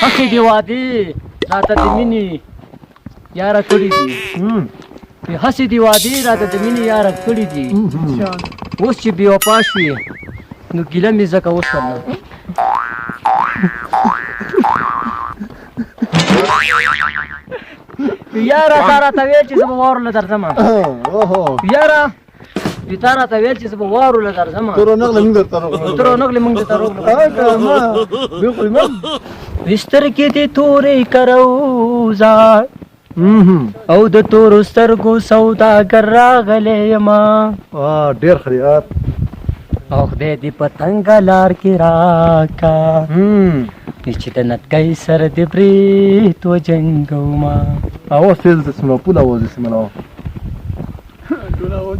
هسې دې وعدې راته د مینې یاره کړي دي هسې دې وعدې راته د مینې یاره کړي دي اوس چې بې وفا شوې نو ګیله مې ځکه وشوله یاره تا راته ویل چې زه به واورله درځم یاره تا راته ویل چې زه به واورله درځم تر نغله موږ درته بستر کې دې تورې کروزه او د تورو سترګو سوداګر راغلی یمه ډېر ښه دی او خدای دې په تنګه لار کې راکا چې د نتکۍ سره دې برېت وجنګومه اواز تیز دی سمه پول اواز دی سمه ټول اواز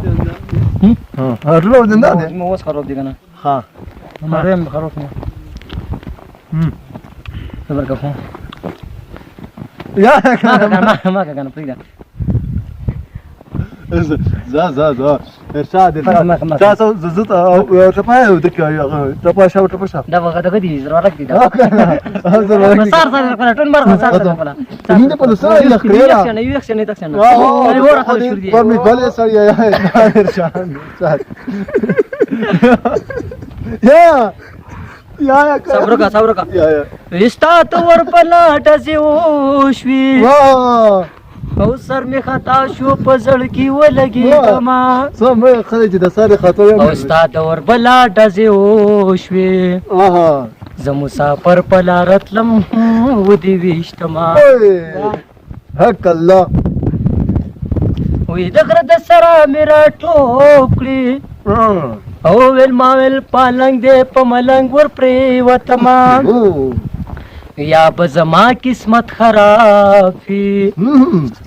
نه دی اوس خراب دی که نه ها مریم خراب نه صبر که خو یا ما که کنه پرېږده ځه ارشاد تاسو زه ټپه ټپه شاو دا به دغه دي ضرورت دي سار سره خپله ټول مرغه سار سره خپله مینه په سره یې خریرا یو اکشن نه تکشن نه ور خپل شور دي پر می بل سره یا ارشاد یا صبر کا رشتہ تو ور پلاټ زیوشوي او سر می خطا شو په زړګي ولګي ما سم خلک د ساري خطا او استاد ور بلاټ زیوشوي زه مسافر پلارتلم ودی وشتما حق الله وې دغره د سره میرا ټوکړي او ویل ما ویل پالنګ دې په ملنګ ور پرې وتما یا به زما قسمت خراب وي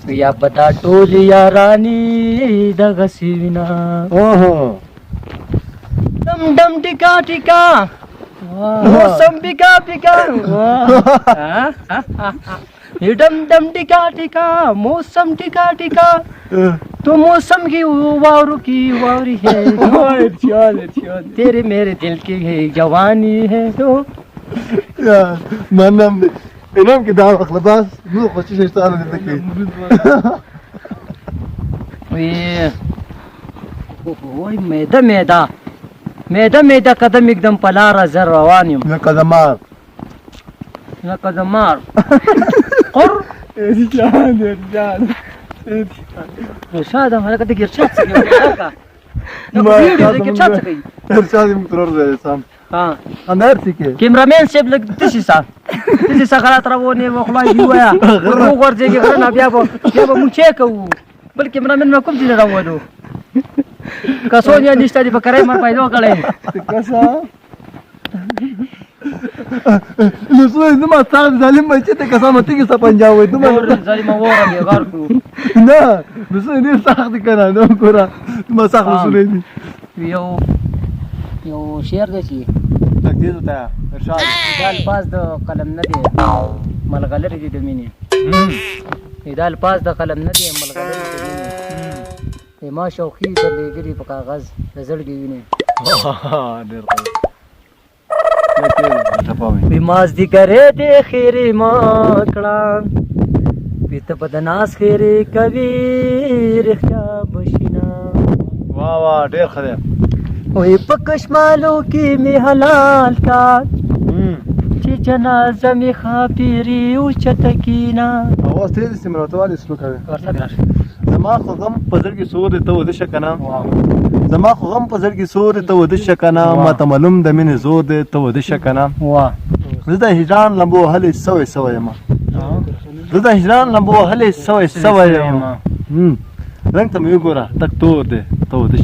یا به دا ټول یارانې دغسې وینا ډم ډم ټیکا ټیکا موسم پیکا پیکا ډم ډم ټیکا ټیکا موسم ټیکا ټیکا تو موسم کی واورو کی واوری ہے تیرے میرے دل کی ہے جوانی ہے تو منم انام کې دا اخلا بس نو خوشی شتانه دې کې وای میده قدم एकदम پلاره زر روان یم نه قدمار قر ارشاد هغه د ګرشاد څخه ارشاد مترور دی سم ها اندر سکه کیمرامین صاحب لګ تشي خلات راوونه وخلای دی ویا ورځيږي غره بیا به مونږ چیک کوو بل کیمرامین مې کوم ځای راوړو کسونیا نشته دی په کرای مر پیدا کړي کسا نو زما صاحب ظالم بچی ته کسا مته کې سپنجاو وي دومره ظالم وره به غار کړو نه نو نه سخت کنه نو ګورا ما سخت وسولې دي یو شعر دی چې تقدیر وتا ارشاد دا الفاظ د قلم نه دی ملغلره دي د مینې دا الفاظ د قلم نه دی ملغلره دي د مینې ما شوخي درلېږلي په کاغذ د زړګي وینې ډېر مازدیګرې دې خیرې ما کړه پیته په د ناز خیرې کوي رښتیا بشینا واه ډېر ښه دی وی په کشمالو کې مې حلال کا چې جنازه مې خاپیري اوچته کینا اواز تیز سمراتوالي سلو کوي زما خو غم په زړګي سور ته ودې شکنه ما ته معلوم د مینې زور دې ته ودې شکنه زه د هجران لمبو هلې سوې یم رنګ ته مې وګوره تک تور دی ته ودې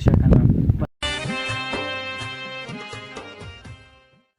شکنه